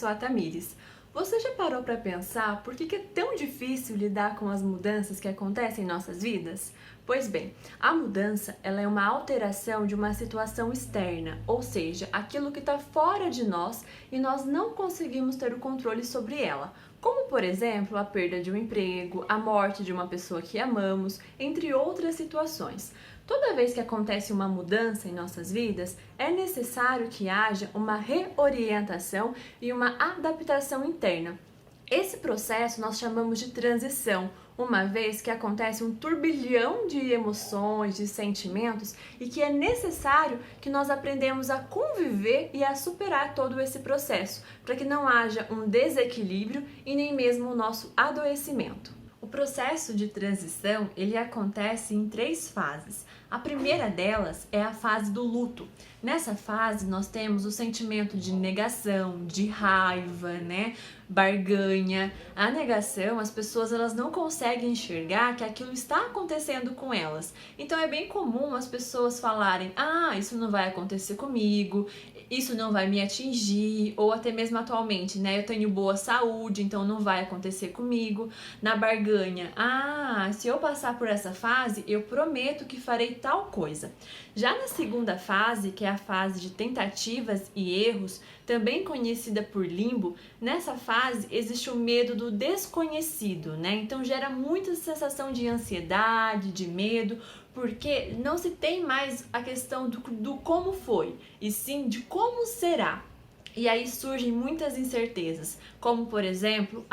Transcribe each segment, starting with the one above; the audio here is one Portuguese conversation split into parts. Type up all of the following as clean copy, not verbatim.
sou a Tamires. Você já parou para pensar por que é tão difícil lidar com as mudanças que acontecem em nossas vidas? Pois bem, a mudança ela é uma alteração de uma situação externa, ou seja, aquilo que está fora de nós e nós não conseguimos ter o controle sobre ela. Como, por exemplo, a perda de um emprego, a morte de uma pessoa que amamos, entre outras situações. Toda vez que acontece uma mudança em nossas vidas, é necessário que haja uma reorientação e uma adaptação interna. Esse processo nós chamamos de transição, uma vez que acontece um turbilhão de emoções, de sentimentos e que é necessário que nós aprendamos a conviver e a superar todo esse processo, para que não haja um desequilíbrio e nem mesmo o nosso adoecimento. O processo de transição, ele acontece em 3 fases. A primeira delas é a fase do luto. Nessa fase, nós temos o sentimento de negação, de raiva, barganha. A negação, as pessoas elas não conseguem enxergar que aquilo está acontecendo com elas. Então é bem comum as pessoas falarem: "Ah, isso não vai acontecer comigo, isso não vai me atingir", ou até mesmo atualmente, eu tenho boa saúde, então não vai acontecer comigo. Na barganha: "Ah, se eu passar por essa fase, eu prometo que farei tal coisa". Já na segunda fase, que é a fase de tentativas e erros, também conhecida por limbo, nessa fase existe o medo do desconhecido, Então gera muita sensação de ansiedade, de medo, porque não se tem mais a questão do como foi, e sim de como será. E aí surgem muitas incertezas, como por exemplo,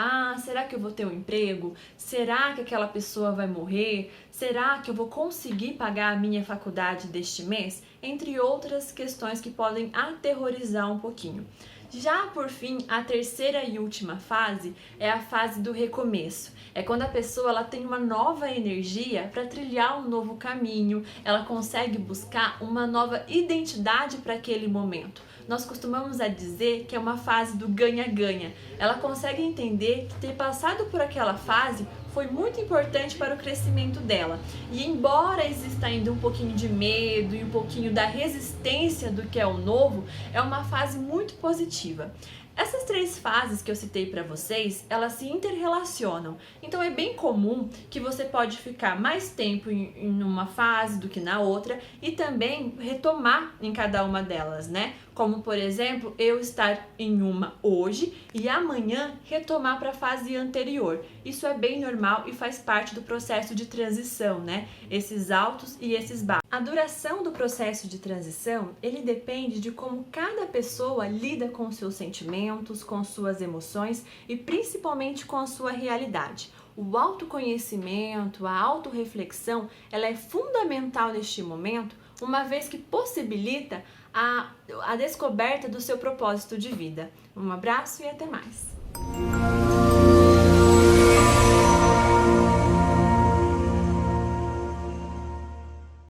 será que eu vou ter um emprego? Será que aquela pessoa vai morrer? Será que eu vou conseguir pagar a minha faculdade deste mês? Entre outras questões que podem aterrorizar um pouquinho. Já por fim, a terceira e última fase é a fase do recomeço. É quando a pessoa ela tem uma nova energia para trilhar um novo caminho, ela consegue buscar uma nova identidade para aquele momento. Nós costumamos a dizer que é uma fase do ganha-ganha. Ela consegue entender que ter passado por aquela fase foi muito importante para o crescimento dela. E embora exista ainda um pouquinho de medo e um pouquinho da resistência do que é o novo, é uma fase muito positiva. Essas 3 fases que eu citei para vocês, elas se interrelacionam. Então é bem comum que você pode ficar mais tempo em uma fase do que na outra e também retomar em cada uma delas, Como, por exemplo, eu estar em uma hoje e amanhã retomar para a fase anterior. Isso é bem normal e faz parte do processo de transição, Esses altos e esses baixos. A duração do processo de transição, ele depende de como cada pessoa lida com seus sentimentos, com suas emoções e principalmente com a sua realidade. O autoconhecimento, a autorreflexão, ela é fundamental neste momento, uma vez que possibilita a descoberta do seu propósito de vida. Um abraço e até mais!